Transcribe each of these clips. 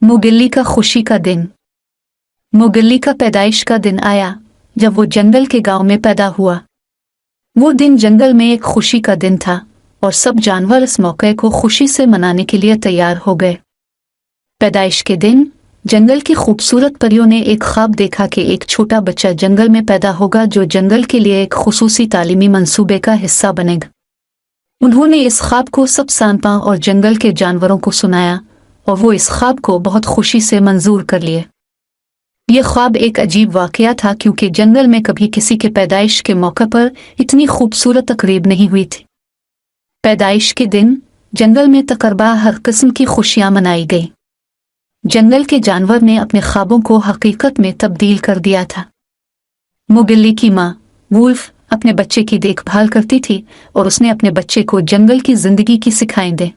मोगिल्ली का खुशी का दिन। मोगिल्ली का पैदाइश का दिन आया जब वो जंगल के गांव में पैदा हुआ। वो दिन जंगल में एक खुशी का दिन था और सब जानवर इस मौके को खुशी से मनाने के लिए तैयार हो गए। पैदाइश के दिन जंगल की खूबसूरत परियों ने एक ख्वाब देखा कि एक छोटा बच्चा जंगल में पैदा होगा जो जंगल के लिए एक खुसूसी तालीमी मंसूबे का हिस्सा बनेगा। उन्होंने इस ख्वाब को सब सांपों और जंगल के जानवरों को सुनाया और वो इस ख्वाब को बहुत खुशी से मंजूर कर लिए। यह ख्वाब एक अजीब वाकया था क्योंकि जंगल में कभी किसी के पैदाइश के मौके पर इतनी खूबसूरत तकरीब नहीं हुई थी। पैदाइश के दिन जंगल में तकरीबन हर किस्म की खुशियां मनाई गई। जंगल के जानवर ने अपने ख्वाबों को हकीकत में तब्दील कर दिया था। मोगिल्ली की माँ वुल्फ अपने बच्चे की देखभाल करती थी और उसने अपने बच्चे को जंगल की जिंदगी की सिखाई दे।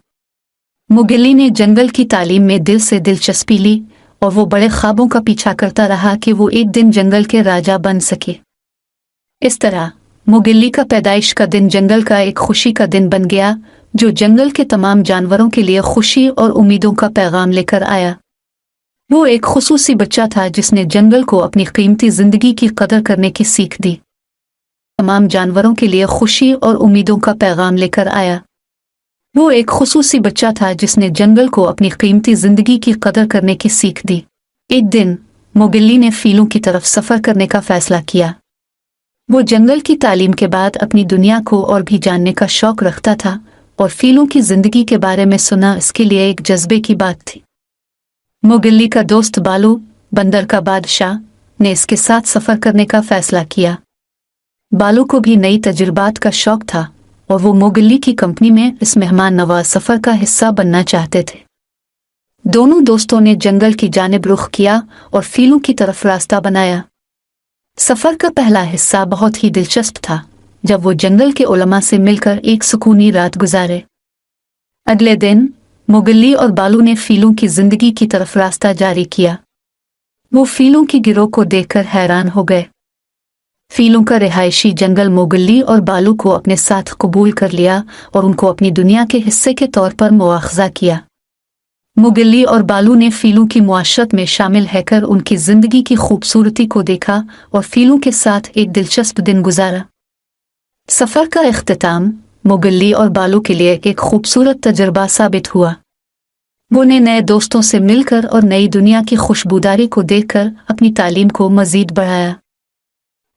मोगिल्ली ने जंगल की तालीम में दिल से दिलचस्पी ली और वो बड़े ख्वाबों का पीछा करता रहा कि वो एक दिन जंगल के राजा बन सके। इस तरह मोगिल्ली का पैदाइश का दिन जंगल का एक खुशी का दिन बन गया जो जंगल के तमाम जानवरों के लिए खुशी और उम्मीदों का पैगाम लेकर आया। वो एक खुसूसी बच्चा था जिसने जंगल को अपनी कीमती जिंदगी की कदर करने की सीख दी। तमाम जानवरों के लिए खुशी और उम्मीदों का पैगाम लेकर आया। वो एक खुसूसी बच्चा था जिसने जंगल को अपनी कीमती जिंदगी की कदर करने की सीख दी। एक दिन मोगिल्ली ने फीलों की तरफ सफर करने का फैसला किया। वो जंगल की तालीम के बाद अपनी दुनिया को और भी जानने का शौक रखता था और फीलों की जिंदगी के बारे में सुना इसके लिए एक जज्बे की बात थी। मोगिल्ली का दोस्त बालू बंदर का बादशाह ने इसके साथ सफर करने का फैसला किया। बालू को भी नई तजुर्बात का शौक था और वो मोगिल्ली की कंपनी में इस मेहमान नवाज सफर का हिस्सा बनना चाहते थे। दोनों दोस्तों ने जंगल की जानिब रुख किया और फीलों की तरफ रास्ता बनाया। सफर का पहला हिस्सा बहुत ही दिलचस्प था जब वो जंगल के उलमा से मिलकर एक सुकूनी रात गुजारे। अगले दिन मोगिल्ली और बालू ने फीलों की जिंदगी की तरफ रास्ता जारी किया। वो फीलों की गिरोह को देखकर हैरान हो गए। फीलों का रिहायशी जंगल मोगिल्ली और बालू को अपने साथ कबूल कर लिया और उनको अपनी दुनिया के हिस्से के तौर पर मुआखजा किया। मोगिल्ली और बालू ने फीलों की मुआशरत में शामिल रहकर उनकी जिंदगी की खूबसूरती को देखा और फीलों के साथ एक दिलचस्प दिन गुजारा। सफर का इख्तिताम मोगिल्ली और बालू के लिए एक खूबसूरत तजुर्बा साबित हुआ। वो ने नए दोस्तों से मिलकर और नई दुनिया की खुशबूदारी को देखकर अपनी तालीम को मजीद बढ़ाया।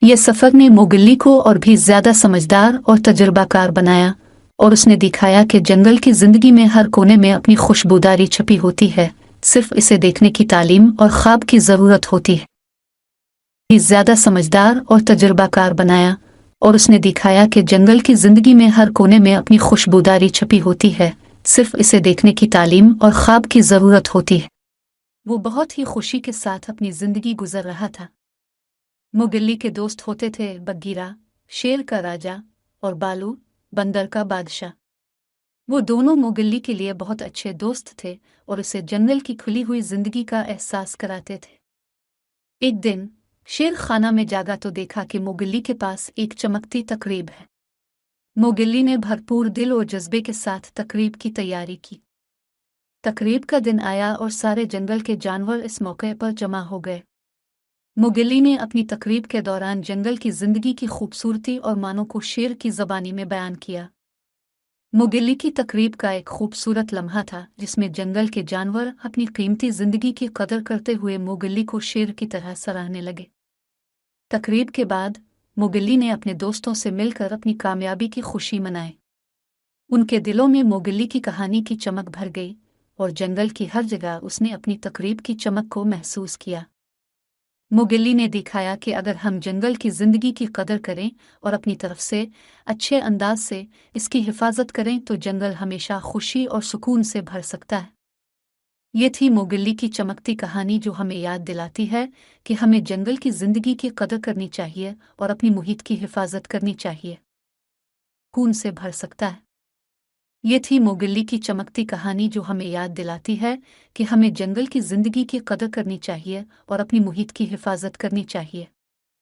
यह सफर ने मोगिल्ली को और भी ज्यादा समझदार और तजुर्बाकार बनाया और उसने दिखाया कि जंगल की जिंदगी में हर कोने में अपनी खुशबूदारी छुपी होती है, सिर्फ इसे देखने की तालीम और ख्वाब की जरूरत होती है। ज्यादा समझदार और तजुर्बाकार बनाया और उसने दिखाया कि जंगल की जिंदगी में हर कोने में अपनी खुशबूदारी छुपी होती है, सिर्फ इसे देखने की तालीम और ख्वाब की जरूरत होती है। वो बहुत ही खुशी के साथ अपनी जिंदगी गुजर रहा था। मोगिल्ली के दोस्त होते थे बगीरा शेर का राजा और बालू बंदर का बादशाह। वो दोनों मोगिल्ली के लिए बहुत अच्छे दोस्त थे और उसे जंगल की खुली हुई जिंदगी का एहसास कराते थे। एक दिन शेर खाना में जागा तो देखा कि मोगिल्ली के पास एक चमकती तकरीब है। मोगिल्ली ने भरपूर दिल और जज्बे के साथ तकरीब की तैयारी की। तकरीब का दिन आया और सारे जंगल के जानवर इस मौके पर जमा हो गए। मोगिल्ली ने अपनी तकरीब के दौरान जंगल की जिंदगी की खूबसूरती और मानों को शेर की ज़बानी में बयान किया। मोगिल्ली की तकरीब का एक खूबसूरत लम्हा था जिसमें जंगल के जानवर अपनी कीमती जिंदगी की कदर करते हुए मोगिल्ली को शेर की तरह सराहने लगे। तकरीब के बाद मोगिल्ली ने अपने दोस्तों से मिलकर अपनी कामयाबी की खुशी मनाई। उनके दिलों में मोगिल्ली की कहानी की चमक भर गई और जंगल की हर जगह उसने अपनी तकरीब की चमक को महसूस किया। मोगिल्ली ने दिखाया कि अगर हम जंगल की जिंदगी की कदर करें और अपनी तरफ से अच्छे अंदाज से इसकी हिफाजत करें तो जंगल हमेशा खुशी और सुकून से भर सकता है। ये थी मोगिल्ली की चमकती कहानी जो हमें याद दिलाती है कि हमें जंगल की जिंदगी की कदर करनी चाहिए और अपनी मुहित की हिफाजत करनी चाहिए। खून से भर सकता है। ये थी मोगिल्ली की चमकती कहानी जो हमें याद दिलाती है कि हमें जंगल की जिंदगी की कदर करनी चाहिए और अपनी मुहित की हिफाजत करनी चाहिए।